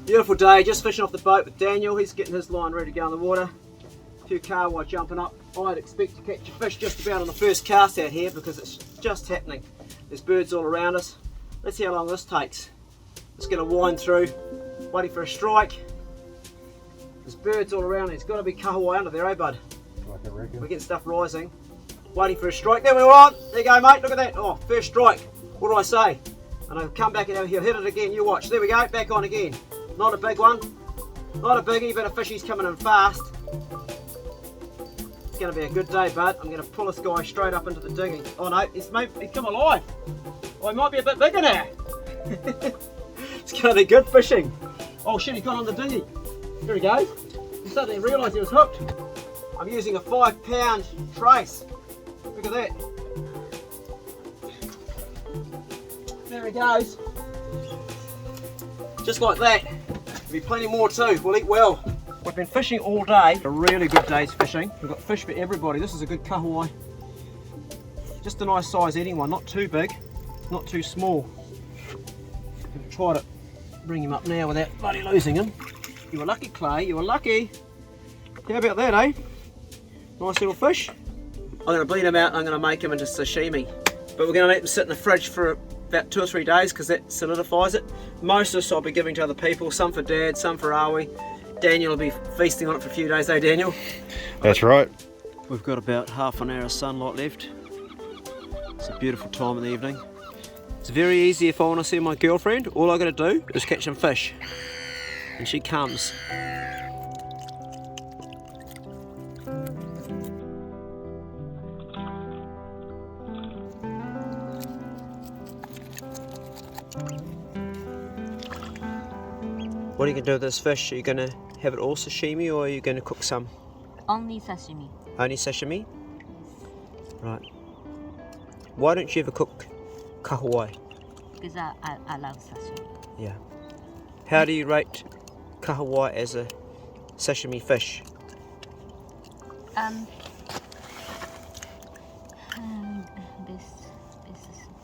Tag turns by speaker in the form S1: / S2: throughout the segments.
S1: Beautiful day, just fishing off the boat with Daniel. He's getting his line ready to go in the water. A few kahawai jumping up. I'd expect to catch a fish just about on the first cast out here because it's just happening. There's birds all around us. Let's see how long this takes. Just going to wind through, waiting for a strike. There's birds all around. There's got to be kahawai under there, eh bud?
S2: Like I reckon.
S1: We're getting stuff rising. Waiting for a strike. There we are. There you go, mate. Look at that. Oh, first strike. What do I say? And I'll come back and he'll hit it again. You watch. There we go. Back on again. Not a big one. Not a biggie, but a fishy's coming in fast. It's going to be a good day, bud. I'm going to pull this guy straight up into the dinghy. Oh no, he's come alive. Oh, he might be a bit bigger now. It's going to be good fishing. Oh shit, he's gone on the dinghy. There he goes. I suddenly realised he was hooked. I'm using a 5-pound trace. Look at that. There he goes. Just like that. There'll be plenty more too. We'll eat well. We've been fishing all day. A really good day's fishing. We've got fish for everybody. This is a good kahawai. Just a nice size eating one. Not too big, not too small. I've tried to bring him up now without bloody losing him. You were lucky, Clay. You were lucky. How about that, eh? Nice little fish. I'm going to bleed him out and I'm going to make him into sashimi. But we're going to let them sit in the fridge for about 2 or 3 days because that solidifies it. Most of this I'll be giving to other people, some for Dad, some for Awi. Daniel will be feasting on it for a few days, eh Daniel?
S2: That's right.
S1: We've got about half an hour of sunlight left. It's a beautiful time in the evening. It's very easy if I want to see my girlfriend. All I got to do is catch some fish. And she comes. What are you going to do with this fish? Are you going to have it all sashimi or are you going to cook some?
S3: Only sashimi.
S1: Only sashimi? Right. Why don't you ever cook kahawai?
S3: Because I love sashimi.
S1: Yeah. How do you rate kahawai as a sashimi fish?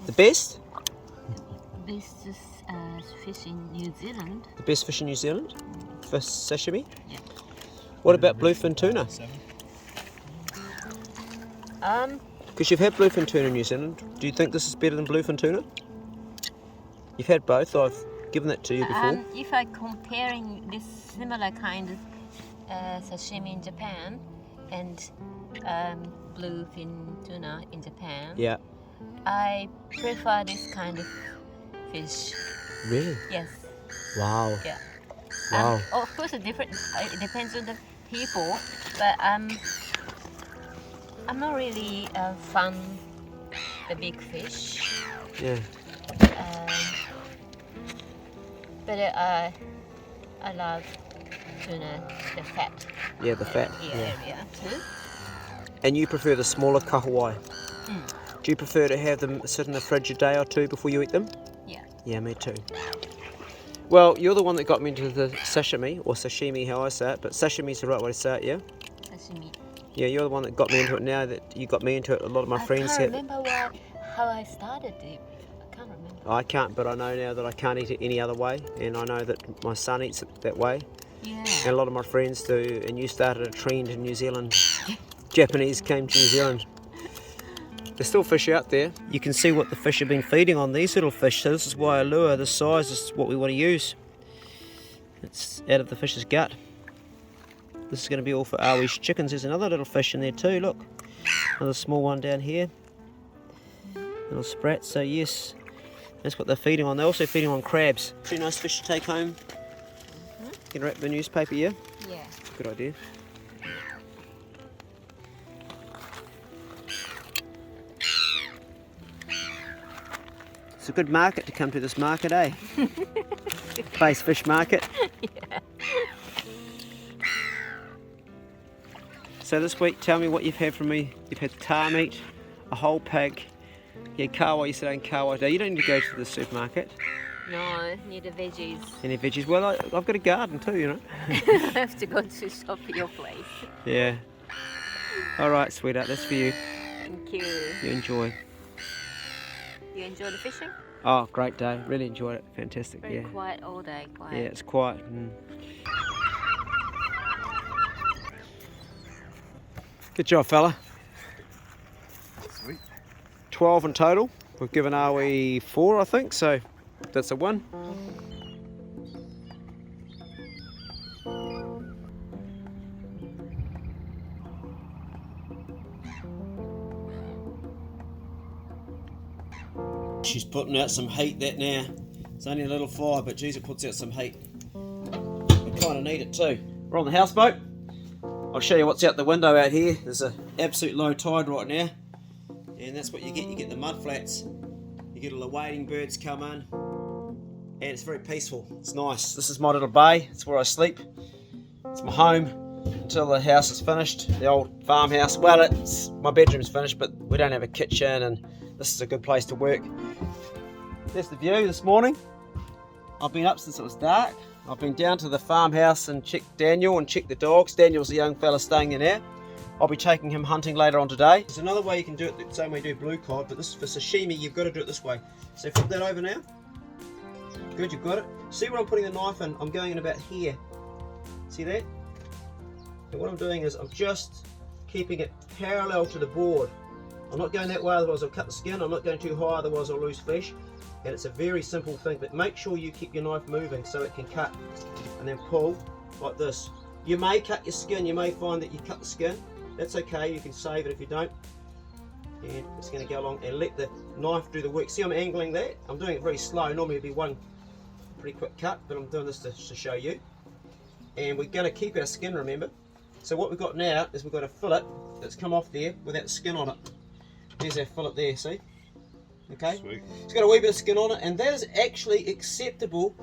S1: The best?
S3: Best fish in New Zealand.
S1: The best fish in New Zealand? For sashimi?
S3: Yeah.
S1: What about bluefin tuna? Because you've had bluefin tuna in New Zealand. Do you think this is better than bluefin tuna? You've had both. I've given that to you before.
S3: If I comparing this similar kind of sashimi in Japan and bluefin tuna in Japan,
S1: Yeah.
S3: I prefer this kind of fish.
S1: Really?
S3: Yes.
S1: Wow.
S3: Yeah.
S1: Wow.
S3: Of course, it depends on the people, but I'm not really a fan the big fish.
S1: Yeah.
S3: But I love tuna, the fat.
S1: Yeah, the fat.
S3: Area too.
S1: And you prefer the smaller kahawai?
S3: Mm.
S1: Do you prefer to have them sit in the fridge a day or two before you eat them?
S3: Yeah.
S1: Yeah, me too. Well, you're the one that got me into the sashimi, or sashimi, how I say it, but sashimi's the right way to say it, yeah?
S3: Sashimi.
S1: Yeah, you're the one that got me into it now that you got me into it. A lot of my friends
S3: I
S1: have.
S3: can't remember how I started it. I can't remember.
S1: I can't, but I know now that I can't eat it any other way, and I know that my son eats it that way,
S3: Yeah.
S1: and a lot of my friends do, and you started a trend in New Zealand. Japanese came to New Zealand. There's still fish out there. You can see what the fish have been feeding on, these little fish, so this is why a lure this size is what we want to use. It's out of the fish's gut. This is going to be all for Awi's chickens. There's another little fish in there too, look. Another small one down here. Little sprat, so yes, that's what they're feeding on. They're also feeding on crabs. Pretty nice fish to take home. You can wrap the newspaper, yeah?
S3: Yeah.
S1: Good idea. It's a good market to come to, this market, eh? Place fish market.
S3: Yeah.
S1: So this week, tell me what you've had from me. You've had tar meat, a whole pig. You had kahawai yesterday and kahawai today. You don't need to go to the supermarket.
S3: No, need the veggies.
S1: Any veggies? Well, I've got a garden too, you know.
S3: I have to go to shop at your place.
S1: Yeah. All right, sweetheart, that's for you.
S3: Thank you.
S1: You enjoy.
S3: You enjoy the fishing?
S1: Oh, great day. Really enjoyed it. Fantastic.
S3: Very
S1: Yeah.
S3: quiet all day. Quiet.
S1: Yeah, it's quiet. Good job, fella.
S2: Sweet.
S1: 12 in total. We've given Awi 4, I think, so that's a win. She's putting out some heat that now. It's only a little fire, but geez, it puts out some heat. We kind of need it too. We're on the houseboat. I'll show you what's out the window out here. There's an absolute low tide right now. And that's what you get. You get the mud flats. You get all the wading birds come in. And it's very peaceful. It's nice. This is my little bay. It's where I sleep. It's my home until the house is finished. The old farmhouse. Well, it's my bedroom's finished, but we don't have a kitchen, and this is a good place to work. There's the view this morning. I've been up since it was dark. I've been down to the farmhouse and checked Daniel and checked the dogs. Daniel's a young fella staying there now. I'll be taking him hunting later on today. There's another way you can do it, the same way you do blue cod, but this is for sashimi. You've got to do it this way. So flip that over now. Good, you've got it. See where I'm putting the knife in? I'm going in about here. See that? And what I'm doing is I'm just keeping it parallel to the board. I'm not going that way, otherwise I'll cut the skin. I'm not going too high, otherwise I'll lose flesh. And it's a very simple thing, but make sure you keep your knife moving so it can cut and then pull like this. You may cut your skin, you may find that you cut the skin. That's okay, you can save it if you don't. And it's going to go along and let the knife do the work. See, I'm angling that. I'm doing it very slow. Normally it'd be one pretty quick cut, but I'm doing this to show you. And we're going to keep our skin, remember. So what we've got now is we've got a fillet that's come off there without the skin on it. There's our fillet there, see? Okay?
S2: Sweet.
S1: It's got a wee bit of skin on it, and that is actually acceptable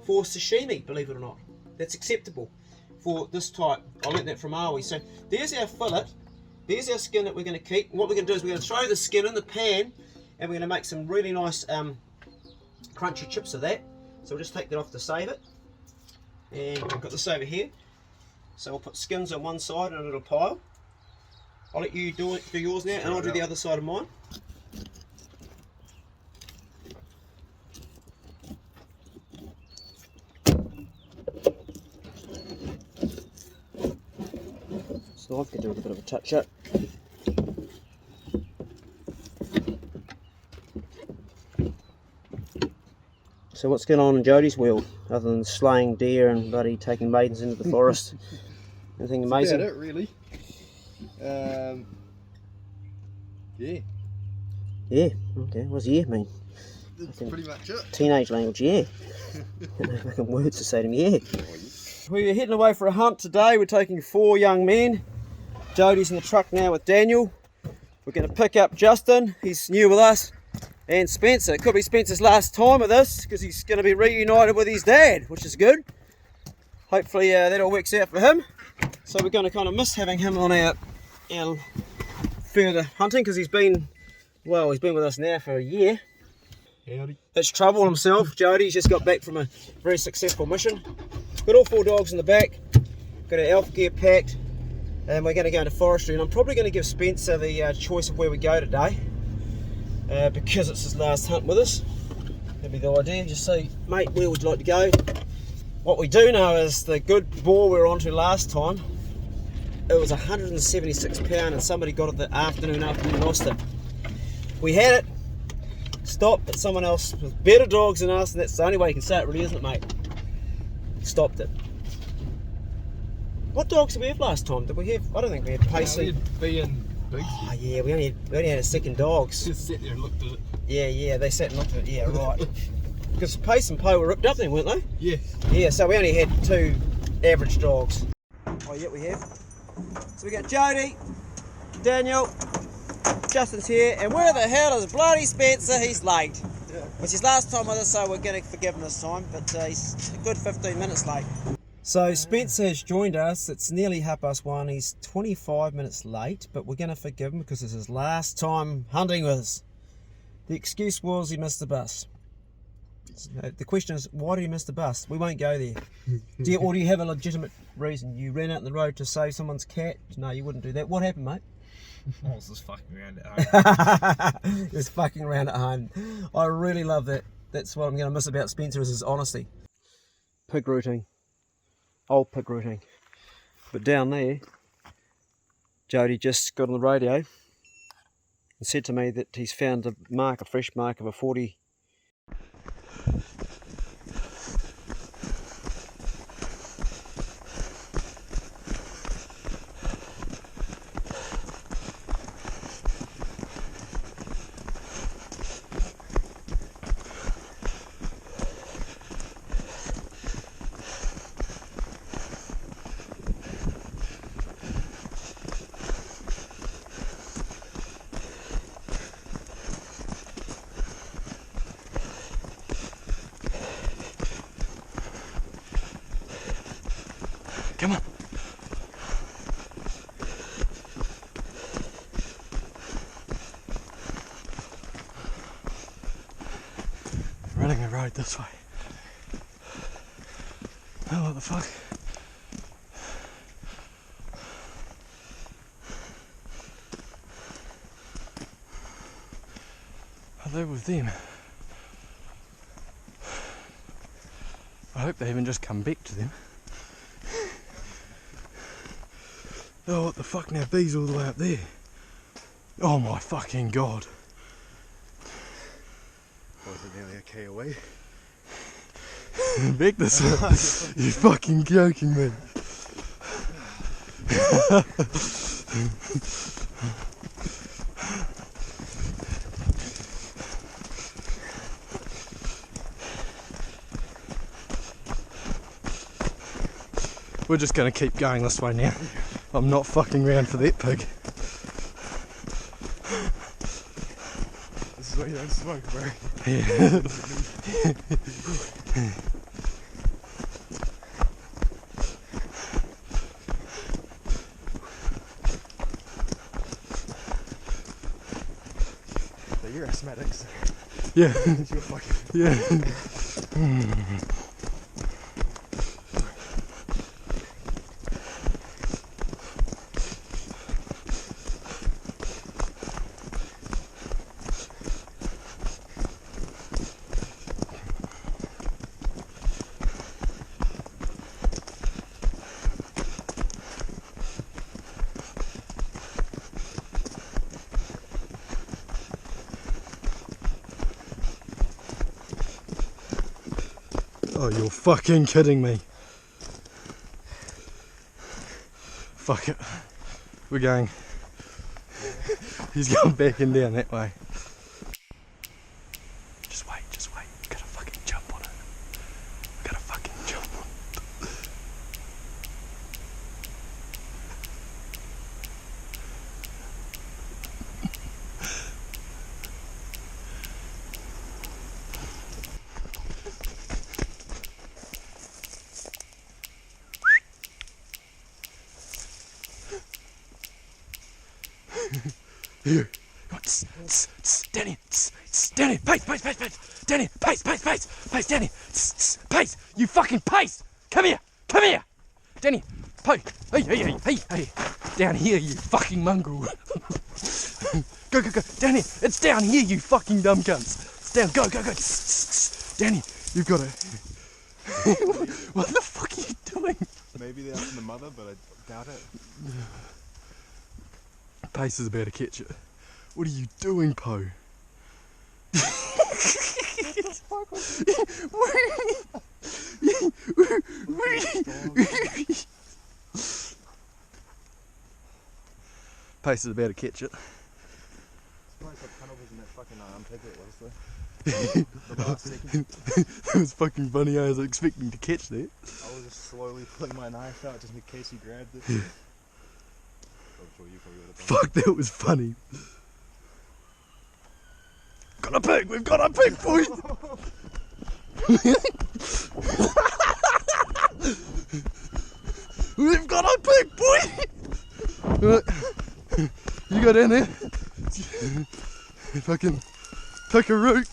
S1: for sashimi, believe it or not. That's acceptable for this type. I learnt that from Awi. So there's our fillet. There's our skin that we're going to keep. What we're going to do is we're going to throw the skin in the pan, and we're going to make some really nice crunchy chips of that. So we'll just take that off to save it. And we've got this over here. So we'll put skins on one side in a little pile. I'll let you do yours now, and I'll do the other side of mine. So I could do with a bit of a touch up. So what's going on in Jodie's world, other than slaying deer and bloody taking maidens into the forest? Anything amazing?
S2: That's about it, really. Yeah.
S1: Yeah, okay. What's yeah mean?
S2: That's pretty much it.
S1: Teenage language, yeah. Fucking words to say to me, yeah. We're heading away for a hunt today. We're taking 4 young men. Jodie's in the truck now with Daniel. We're going to pick up Justin, he's new with us, and Spencer. It could be Spencer's last time with us because he's going to be reunited with his dad, which is good. Hopefully that all works out for him. So we're going to kind of miss having him on our further hunting because he's been with us now for a year.
S2: Howdy.
S1: It's trouble himself. Jodie's just got back from a very successful mission. Got all 4 dogs in the back. Got our elf gear packed. And we're going to go into forestry. And I'm probably going to give Spencer the choice of where we go today. Because it's his last hunt with us. That'd be the idea. Just say, mate, where would you like to go? What we do know is the good boar we were onto last time, it was 176 pound and somebody got it the afternoon after we lost it. We had it, stopped, but someone else with better dogs than us, and that's the only way you can say it really, isn't it, mate? Stopped it. What dogs did we have last time? Did we have, I don't think we had Pacey.
S2: We had B and Big.
S1: Oh yeah, we only had a second dogs.
S2: Just sat there and looked at it.
S1: Yeah, they sat and looked at it, yeah, right. Because Pace and Poe were ripped up then, weren't they?
S2: Yeah.
S1: Yeah, so we only had 2 average dogs. Oh yeah, we have. So we got Jodie, Daniel, Justin's here, and where the hell is bloody Spencer? He's late.
S2: Yeah.
S1: It's his last time with us, so we're going to forgive him this time, but he's a good 15 minutes late. So Spencer has joined us. It's nearly 1:30. He's 25 minutes late, but we're going to forgive him because it's his last time hunting with us. The excuse was he missed the bus. The question is, why did he miss the bus? We won't go there. Do you have a legitimate reason? You ran out in the road to save someone's cat? No, you wouldn't do that. What happened, mate?
S2: I was just fucking around at home.
S1: Just fucking around at home. I really love that. That's what I'm going to miss about Spencer is his honesty. Pig rooting. Old pig rooting. But down there, Jody just got on the radio and said to me that he's found a mark, a fresh mark of a 40. Come on. Running a road this way. Oh, what the fuck? Are they with them? I hope they haven't just come back to them. Oh, what the fuck now? Bees all the way up there. Oh my fucking god.
S2: Was it nearly a key away?
S1: Back this way. You're fucking joking me. We're just going to keep going this way now. I'm not fucking round for that pig.
S2: This is why you don't smoke, bro.
S1: Yeah.
S2: So you're asthmatics.
S1: Yeah.
S2: You're fucking...
S1: Yeah. Oh, you're fucking kidding me. Fuck it. We're going. He's going back and down that way. Just wait, just wait. Gotta fucking jump on it. Gotta fucking jump on it. Here. Come on. Tss, tss, tss. Danny. Tss, tss. Danny. Pace, pace, pace, pace. Danny. Pace, pace, pace. Pace, Danny. Tss, tss. Pace. You fucking pace. Come here. Come here. Danny. Pace. Hey, hey, hey, hey, hey. Down here, you fucking mongrel. Go, go, go. Danny. It's down here, you fucking dumb cunts. It's down. Go, go, go. Tss, tss, tss. Danny. You've got it. What the fuck are you doing?
S2: Maybe they're up in the mother, but I doubt it.
S1: Pace is about to catch it. What are you doing, Poe? Pace is about to catch it. That was fucking funny. I was expecting to catch that.
S2: I was just slowly pulling my knife out just in case he grabbed it. Sure you probably would have done.
S1: Fuck, that was funny. Got a pig! We've got a pig, boy! We've got a pig, boy! Right. You go down there. Fucking pick a root.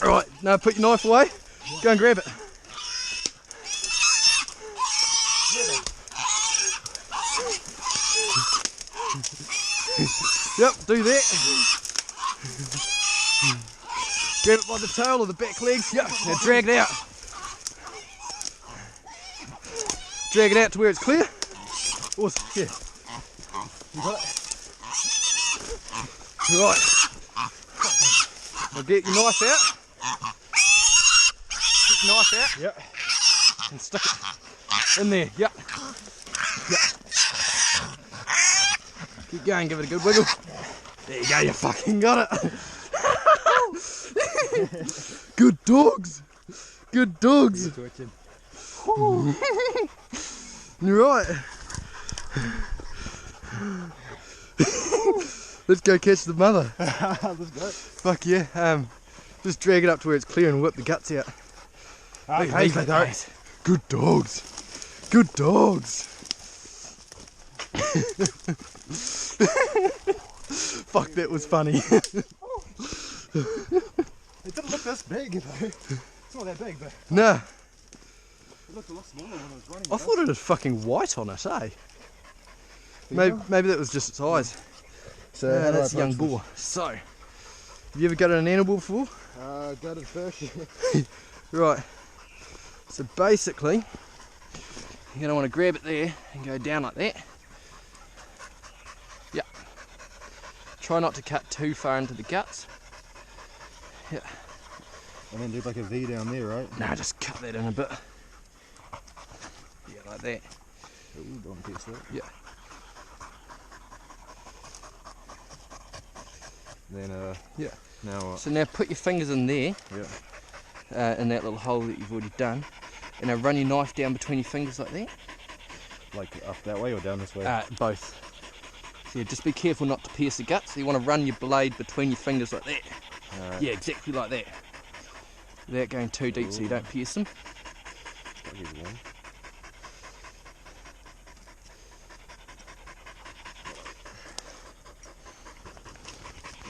S4: Alright, now put your knife away. Go and grab it. Yep, do that. Grab it by the tail or the back legs. Yep, now drag it out. Drag it out to where it's clear. Awesome, yeah. You got it? Right. Now get your knife out. Get your knife out.
S2: Yep.
S4: And stick it in there. Yep. Yep. Keep going, give it a good wiggle. There you go, you fucking got it. Good dogs. Good dogs. You're right. Let's go catch the mother.
S2: Let's go.
S4: Fuck yeah. Just drag it up to where it's clear and whip the guts out. Look at these, guys. Good dogs. Good dogs. Fuck, that was funny.
S2: It didn't look this big though. It's not that big, but
S4: Nah,
S2: it looked a lot smaller when I was running.
S4: I thought it had fucking white on it, eh? Maybe that was just its eyes.
S2: So
S4: That's a young boar. So, have you ever gutted an animal before?
S2: Gutted fish.
S4: Right. So basically, you're going to want to grab it there and go down like that. Yeah. Try not to cut too far into the guts. Yeah.
S2: And then do like a V down there, right?
S4: No, just cut that in a bit. Yeah, like that.
S2: Ooh, don't test that.
S4: Yeah.
S2: Then
S4: Yeah.
S2: now
S4: So now put your fingers in there,
S2: yeah.
S4: in that little hole that you've already done, and now run your knife down between your fingers like that.
S2: Like up that way or down this way?
S4: Both. So yeah, just be careful not to pierce the guts. So you want to run your blade between your fingers like that.
S2: Alright.
S4: Yeah, exactly like that. Without going too deep so you don't pierce them.
S2: That'll be the one.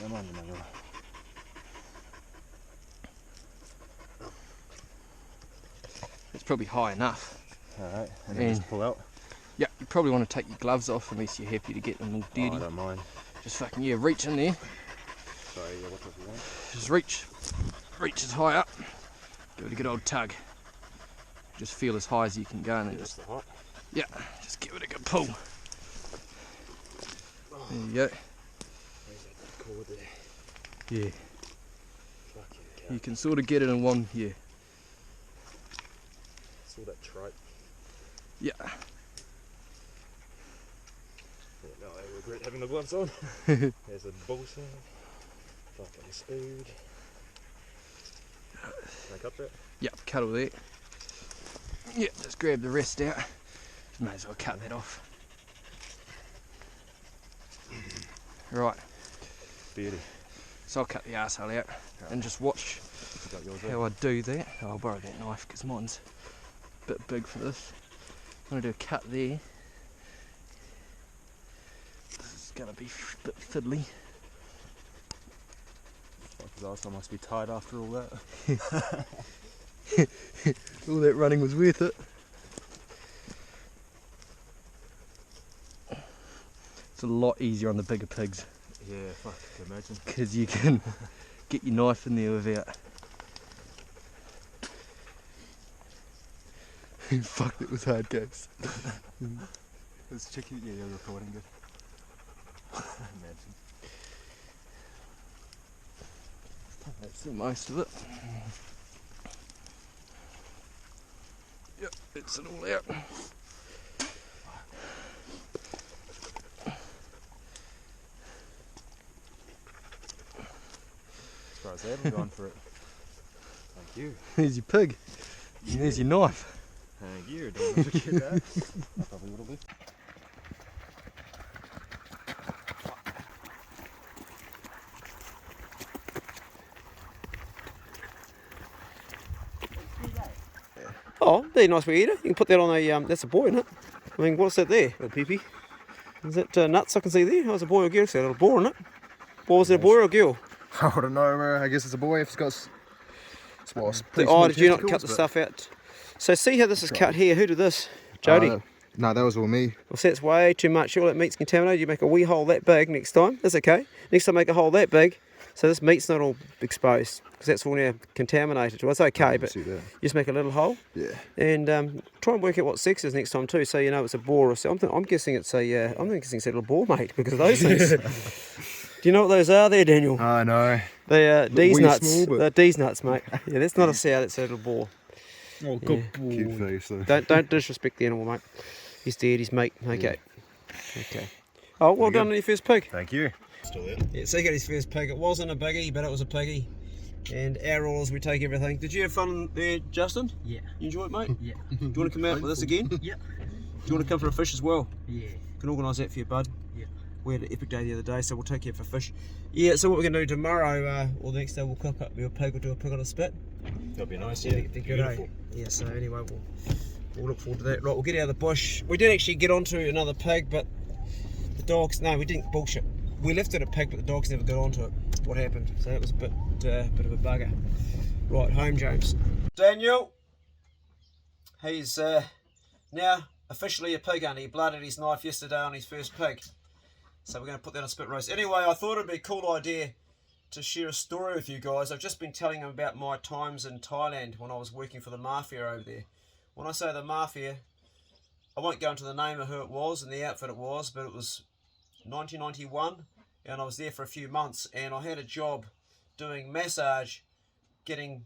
S2: Come on, you know.
S4: It's probably high enough.
S2: Alright, and then just pull out.
S4: Yeah, you probably want to take your gloves off unless you're happy to get them all
S2: Oh,
S4: dirty.
S2: I don't mind.
S4: Just fucking, yeah, reach in there.
S2: Sorry, yeah, what does you want?
S4: Just reach as high up. Give it a good old tug. Just feel as high as you can go and then just,
S2: the hot.
S4: yeah, just give it a good pull. There you go.
S2: Where's that cord there?
S4: Yeah,
S2: Fucking cow.
S4: you can sort of get it in one, yeah.
S2: It's all that tripe.
S4: Yeah.
S2: Yeah, no, I regret having the gloves on. There's a bull sound. Fucking speed. Can I cut that?
S4: Yep, cut all that. Yeah, just grab the rest out. May as well cut that off. Right,
S2: Beauty.
S4: so I'll cut the arsehole out and just watch
S2: You got yours
S4: how I do that. Oh, I'll borrow that knife because mine's a bit big for this. I'm going to do a cut there. This is going to be a bit fiddly.
S2: His arsehole must be tight after all that.
S4: All that running was worth it. It's a lot easier on the bigger pigs
S2: Yeah, fuck, I can imagine.
S4: because you can get your knife in there without. Fuck, that was hard, guys.
S2: Let's check it. Yeah, you're recording good. Imagine.
S4: That's the most of it. Yep, it's it all out.
S2: As far as I haven't gone for it. Thank you.
S4: There's your pig. And there's your knife.
S2: Thank you. Don't forget that. I probably would have lived.
S1: Oh, that'd be a nice way to eat it. You can put that on a, that's a boy, isn't it? I mean, what's that there?
S2: Little pee-pee.
S1: Is that nuts I can see there? Oh, it's a boy or girl? It's a little boar, isn't it? Or was it a boy or a girl?
S4: I don't know, I guess it's a boy if it's got
S1: Did you not cut the stuff out? So see how this is cut here? Who did this? Jody.
S4: No, that was all me.
S1: Well, see, that's way too much. All that meat's contaminated. You make a wee hole that big next time. That's okay. Next time make a hole that big so this meat's not all exposed because that's all now contaminated. Well, it's okay, but you just make a little hole.
S4: Yeah.
S1: And try and work out what sex is next time too, so you know it's a boar or something. I'm guessing it's a. I'm guessing it's a little boar mate because of those things. Do you know what those are there, Daniel?
S4: I know.
S1: They are D's nuts.
S4: Small, but...
S1: They're D's nuts, mate. Yeah, that's not a sow. That's a little boar.
S2: Oh, good boy.
S4: Cute face though.
S1: Don't disrespect the animal, mate. He's dead. He's mate. Okay. Okay. Oh, well done on your first pig.
S2: Thank you. Still there.
S1: Yeah, so he got his first pig. It wasn't a biggie, but it was a piggy. And our orders, we take everything. Did you have fun there, Justin?
S5: Yeah.
S1: You enjoy it, mate?
S5: Yeah.
S1: Do you want to come out with us again?
S5: Yeah.
S1: Do you want to come for a fish as well?
S5: Yeah.
S1: Can organise that for you, bud.
S5: Yeah.
S1: We had an epic day the other day, so we'll take you for fish. Yeah, so what we're going to do tomorrow, or the next day, we'll cook up your pig. We'll do a pig on a spit.
S2: That'll be nice, yeah.
S1: Be good, eh? Yeah, so anyway, we'll look forward to that. Right, we'll get out of the bush. We did actually get onto another pig, but the dogs, no, we didn't, bullshit. We lifted a pig, but the dogs never got onto it. What happened? So that was a bit of a bugger. Right, home, James. Daniel, he's now officially a pig hunter. He blooded his knife yesterday on his first pig. So we're going to put that on a spit roast. Anyway, I thought it'd be a cool idea to share a story with you guys. I've just been telling them about my times in Thailand when I was working for the mafia over there. When I say the mafia, I won't go into the name of who it was and the outfit it was, but it was 1991 and I was there for a few months and I had a job doing massage, getting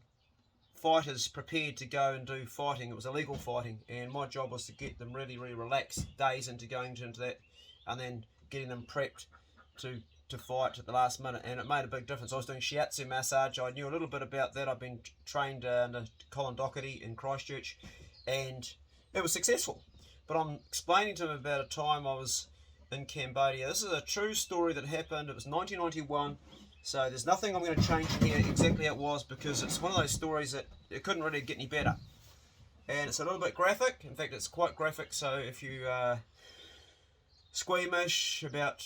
S1: fighters prepared to go and do fighting. It was illegal fighting and my job was to get them really, really relaxed days into going into that and then getting them prepped to fight at the last minute, and it made a big difference. I was doing shiatsu massage. I knew a little bit about that. I've been trained under Colin Doherty in Christchurch, and it was successful. But I'm explaining to him about a time I was in Cambodia. This is a true story that happened. It was 1991, so there's nothing I'm going to change here exactly how it was because it's one of those stories that it couldn't really get any better. And it's a little bit graphic. In fact, it's quite graphic, so if you squeamish about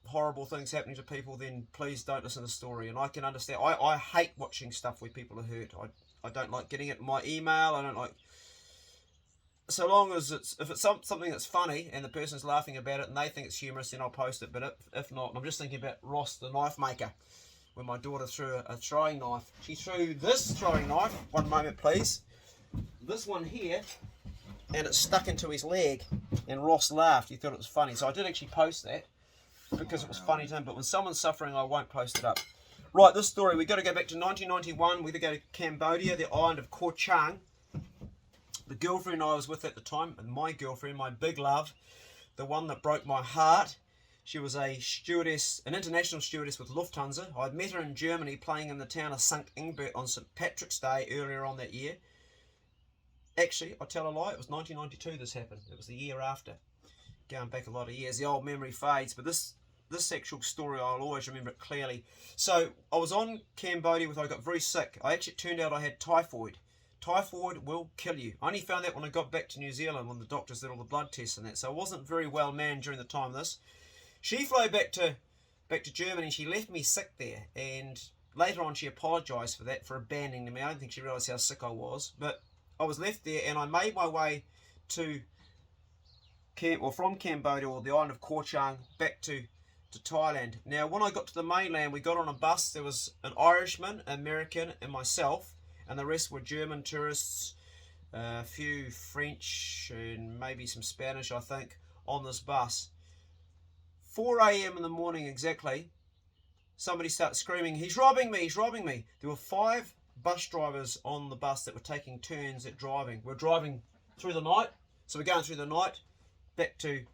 S1: horrible things happening to people, then please don't listen to the story. And I can understand. I hate watching stuff where people are hurt. I don't like getting it in my email. I don't like, so long as if it's something that's funny and the person's laughing about it and they think it's humorous, then I'll post it. But if not, I'm just thinking about Ross the knife maker when my daughter threw a throwing knife. She threw this throwing knife, one moment please, this one here, and it stuck into his leg and Ross laughed. He thought it was funny, so I did actually post that because it was funny to him. But when someone's suffering, I won't post it up. Right, this story, we've got to go back to 1991. We've got to go to Cambodia, the island of Koh Chang. The girlfriend I was with at the time, my girlfriend, my big love, the one that broke my heart, she was a stewardess, an international stewardess with Lufthansa. I'd met her in Germany playing in the town of St. Ingbert on St. Patrick's Day earlier on that year. Actually, I tell a lie, it was 1992 this happened. It was the year after. Going back a lot of years, the old memory fades, but this actual story, I'll always remember it clearly. So, I was on Cambodia I got very sick. It turned out I had typhoid. Typhoid will kill you. I only found that when I got back to New Zealand when the doctors did all the blood tests and that. So I wasn't very well manned during the time of this. She flew back to Germany and she left me sick there. And later on she apologised for that, for abandoning me. I don't think she realised how sick I was. But I was left there and I made my way to from Cambodia or the island of Koh Chang back to Thailand. Now when I got to the mainland, we got on a bus. There was an Irishman, American and myself, and the rest were German tourists, a few French and maybe some Spanish, I think, on this bus. 4 a.m. in the morning exactly, somebody starts screaming, "He's robbing me, he's robbing me." There were 5 bus drivers on the bus that were taking turns at driving. We're driving through the night, so we're going through the night back to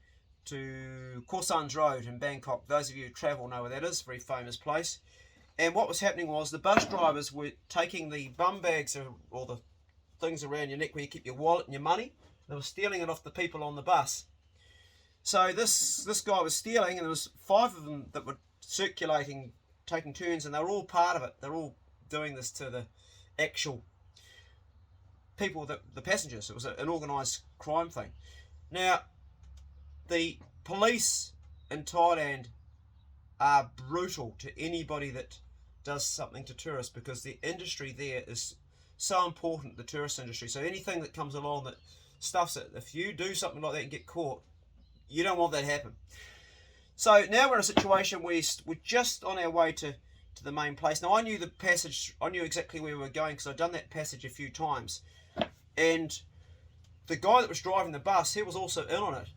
S1: Koh San's Road in Bangkok. Those of you who travel know where that is, very famous place. And what was happening was the bus drivers were taking the bum bags or the things around your neck where you keep your wallet and your money. They were stealing it off the people on the bus. So this guy was stealing, and there was 5 of them that were circulating, taking turns, and they were all part of it. They're all doing this to the actual people, the passengers. It was an organised crime thing. Now, the police in Thailand are brutal to anybody that does something to tourists, because the industry there is so important, the tourist industry. So anything that comes along that stuffs it, if you do something like that and get caught, you don't want that to happen. So now we're in a situation where we're just on our way to the main place. Now I knew the passage, I knew exactly where we were going because I'd done that passage a few times. And the guy that was driving the bus, he was also in on it.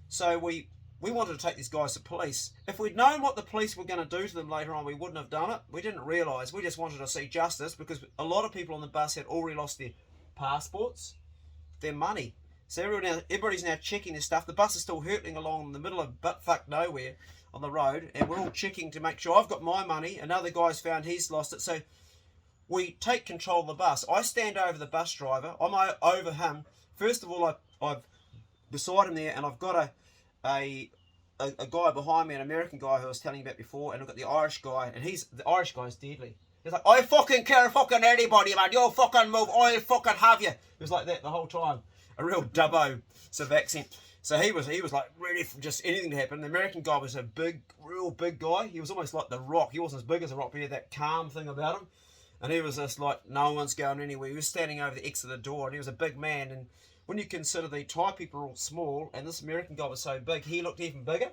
S1: So we wanted to take these guys to police. If we'd known what the police were going to do to them later on, we wouldn't have done it. We didn't realise. We just wanted to see justice, because a lot of people on the bus had already lost their passports, their money. So everybody's now checking their stuff. The bus is still hurtling along in the middle of butt-fuck nowhere on the road, and we're all checking to make sure I've got my money. Another guy's found he's lost it. So we take control of the bus. I stand over the bus driver. I'm over him. First of all, I've beside him there, and I've got a guy behind me, an American guy who I was telling you about before, and I've got the Irish guy, and the Irish guy's deadly. He's like, I fucking care fucking anybody, man. You'll fucking move. I'll fucking have you. He was like that the whole time. A real dubbo sort of accent. So he was like ready for just anything to happen. The American guy was a real big guy. He was almost like the Rock. He wasn't as big as the Rock, but he had that calm thing about him. And he was just like, no one's going anywhere. He was standing over the exit of the door, and he was a big man. And when you consider the Thai people are all small, and this American guy was so big, he looked even bigger.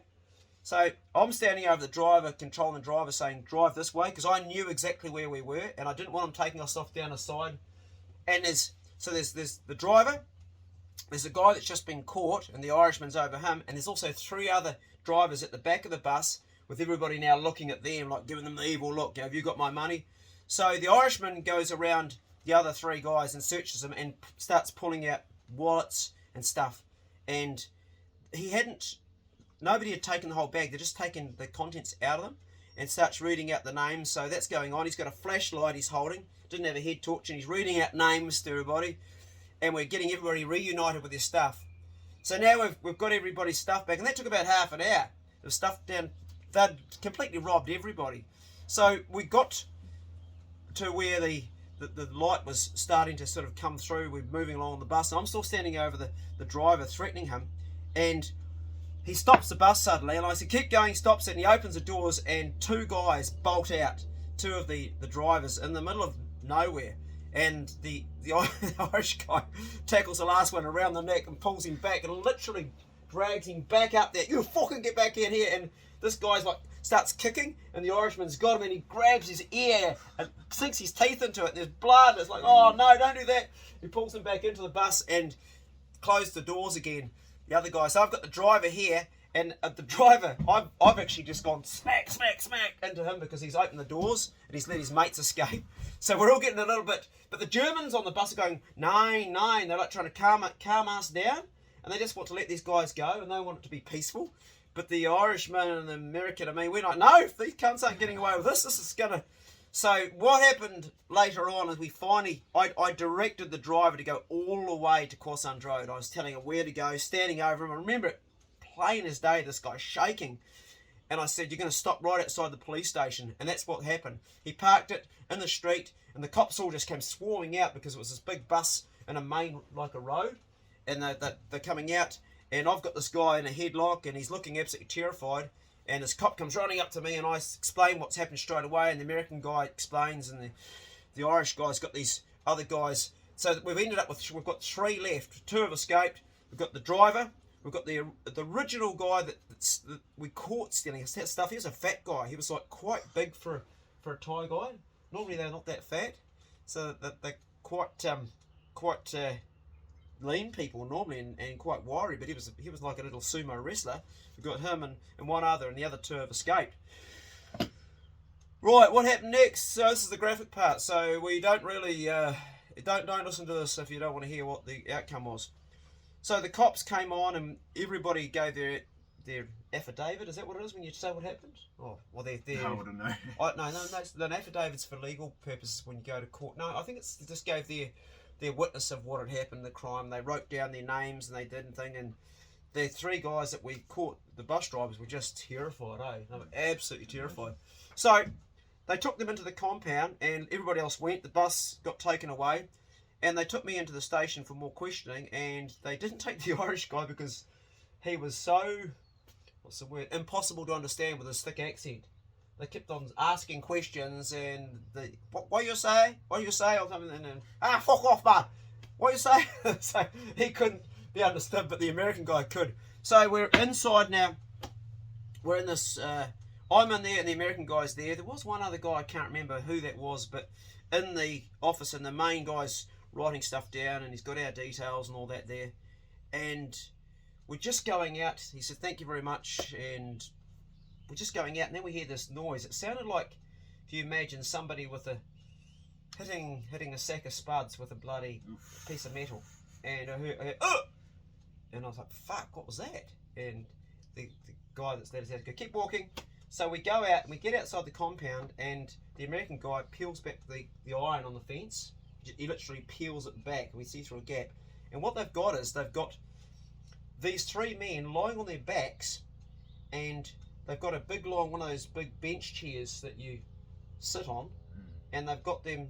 S1: So I'm standing over the driver, controlling the driver, saying, drive this way, because I knew exactly where we were, and I didn't want him taking us off down the side. And there's the driver, there's a guy that's just been caught, and the Irishman's over him, and there's also 3 other drivers at the back of the bus, with everybody now looking at them, like giving them the evil look. Have you got my money? So the Irishman goes around the other 3 guys and searches them and starts pulling out wallets and stuff. And nobody had taken the whole bag. They're just taking the contents out of them, and starts reading out the names. So that's going on. He's got a flashlight he's holding. Didn't have a head torch, and he's reading out names to everybody. And we're getting everybody reunited with their stuff. So now we've got everybody's stuff back, and that took about half an hour. The stuff down, they'd completely robbed everybody. So we got to where the light was starting to sort of come through. We're moving along on the bus, and I'm still standing over the driver, threatening him. And he stops the bus suddenly, and I said, keep going, stops it, and he opens the doors, and 2 guys bolt out, 2 of the drivers, in the middle of nowhere. And the Irish guy tackles the last one around the neck and pulls him back, and literally drags him back up there. You fucking get back in here. And this guy's like, starts kicking, and the Irishman's got him, and he grabs his ear and sinks his teeth into it, and there's blood. It's like, oh no, don't do that. He pulls him back into the bus and closed the doors again. The other guy. So I've got the driver here, and the driver, I've actually just gone smack into him, because he's opened the doors and he's let his mates escape. So we're all getting a little bit, but the Germans on the bus are going, nine. They're like trying to calm us down, and they just want to let these guys go, and they want it to be peaceful. But the Irishman and the American, I mean, we're like, no, if these cunts aren't getting away with this is gonna. So what happened later on is I directed the driver to go all the way to Koh San Road. I was telling him where to go, standing over him. I remember it plain as day, this guy's shaking. And I said, you're going to stop right outside the police station. And that's what happened. He parked it in the street, and the cops all just came swarming out, because it was this big bus in a main, like a road. And they're coming out, and I've got this guy in a headlock, and he's looking absolutely terrified. And this cop comes running up to me, and I explain what's happened straight away. And the American guy explains, and the Irish guy's got these other guys. So we've ended up we've got 3 left. 2 have escaped. We've got the driver. We've got the original guy that we caught stealing that stuff. He was a fat guy. He was like quite big for a Thai guy. Normally they're not that fat, so they're quite lean people normally, and quite wiry. But he was like a little sumo wrestler. We got him and one other, and the other 2 have escaped. Right, what happened next? So this is the graphic part. So we don't really don't listen to this if you don't want to hear what the outcome was. So the cops came on, and everybody gave their affidavit. Is that what it is when you say what happened? Oh, well, their
S2: I wouldn't know.
S1: No, an affidavit's for legal purposes when you go to court. No, I think it's just gave their witness of what had happened, the crime. They wrote down their names, and they did and thing. And the 3 guys that we caught, the bus drivers, were just terrified, eh? They were absolutely terrified. So they took them into the compound, and everybody else went. The bus got taken away. And they took me into the station for more questioning, and they didn't take the Irish guy because he was so, what's the word, impossible to understand with his thick accent. They kept on asking questions, and what you say? What you say? Or something, and fuck off, man. What you say? So he couldn't be understood, but the American guy could. So we're inside now. We're in this. I'm in there, and the American guy's there. There was one other guy, I can't remember who that was, but in the office, and the main guy's writing stuff down, and he's got our details and all that there. And we're just going out. He said, "Thank you very much," and we're just going out, and then we hear this noise. It sounded like, if you imagine somebody with a hitting a sack of spuds with a bloody piece of metal, and I heard and I was like, "Fuck, what was that?" And the guy that's there said, "Keep walking." So we go out and we get outside the compound, and the American guy peels back the iron on the fence. He literally peels it back, and we see through a gap. And what they've got is they've got these three men lying on their backs, and they've got a big long one of those big bench chairs that you sit on, and they've got the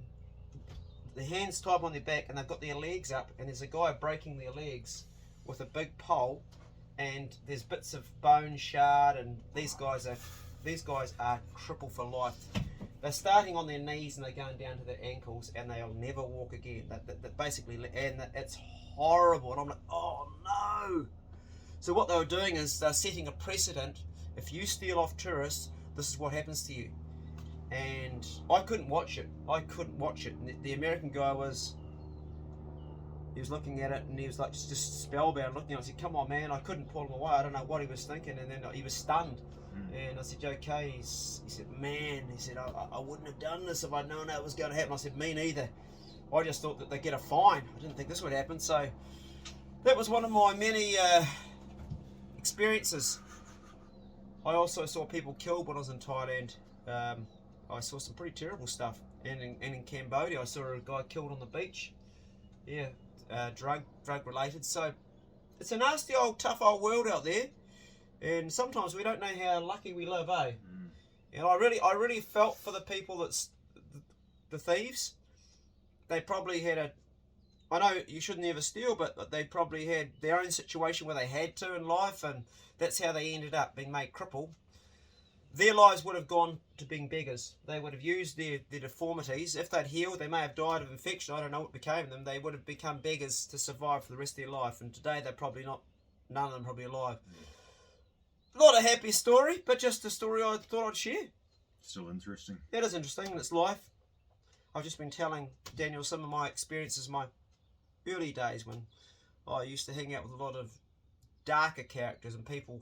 S1: hands tied on their back, and they've got their legs up, and there's a guy breaking their legs with a big pole, and there's bits of bone shard, and these guys are crippled for life. They're starting on their knees and they're going down to their ankles, and they'll never walk again. That basically, and it's horrible. And I'm like, oh no. So what they were doing is they're setting a precedent. If you steal off tourists, this is what happens to you. And I couldn't watch it. And the American guy was looking at it, and he was like just spellbound looking at it. I said, "Come on, man." I couldn't pull him away. I don't know what he was thinking. And then he was stunned. And I said, "Okay." He said, "Man," he said, I wouldn't have done this if I'd known that was going to happen." I said, "Me neither. I just thought that they'd get a fine. I didn't think this would happen." So that was one of my many experiences. I also saw people killed when I was in Thailand. I saw some pretty terrible stuff. And in Cambodia, I saw a guy killed on the beach. Yeah, drug related. So it's a nasty old, tough old world out there. And sometimes we don't know how lucky we live, eh? And I really felt for the people that's the thieves. They probably had I know you shouldn't ever steal, but they probably had their own situation where they had to in life, and that's how they ended up being made crippled. Their lives would have gone to being beggars. They would have used their deformities. If they'd healed, they may have died of infection. I don't know what became of them. They would have become beggars to survive for the rest of their life. And today they're probably not, none of them probably alive. Not a happy story, but just a story I thought I'd share.
S2: Still interesting.
S1: It is interesting, and it's life. I've just been telling Daniel some of my experiences, my early days when I used to hang out with a lot of darker characters and people,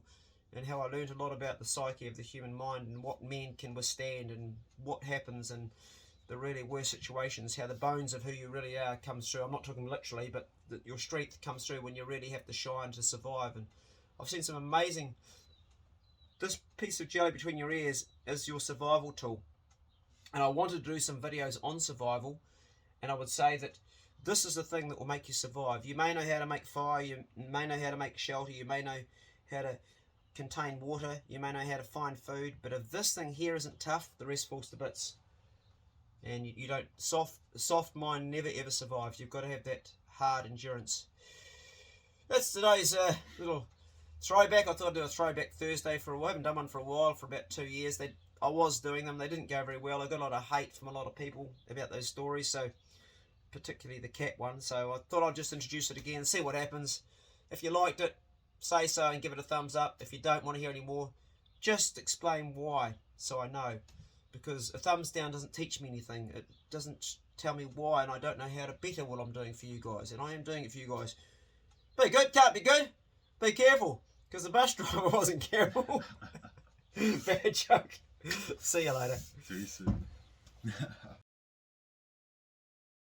S1: and how I learned a lot about the psyche of the human mind and what men can withstand and what happens in the really worst situations, how the bones of who you really are comes through. I'm not talking literally, but that your strength comes through when you really have to shine to survive. And I've seen some amazing... This piece of jelly between your ears is your survival tool. And I wanted to do some videos on survival, and I would say that this is the thing that will make you survive. You may know how to make fire, you may know how to make shelter, you may know how to contain water, you may know how to find food, but if this thing here isn't tough, the rest falls to bits. And you don't, soft mind never ever survives. You've got to have that hard endurance. That's today's little throwback. I thought I'd do a throwback Thursday for a while. I haven't done one for a while, for about 2 years. I was doing them, they didn't go very well. I got a lot of hate from a lot of people about those stories, so particularly the cat one. So I thought I'd just introduce it again, see what happens. If you liked it, say so and give it a thumbs up. If you don't want to hear any more, just explain why, so I know. Because a thumbs down doesn't teach me anything. It doesn't tell me why, and I don't know how to better what I'm doing for you guys. And I am doing it for you guys. Be good, can't be good. Be careful, because the bus driver wasn't careful. Bad joke. See you later.
S2: See you soon.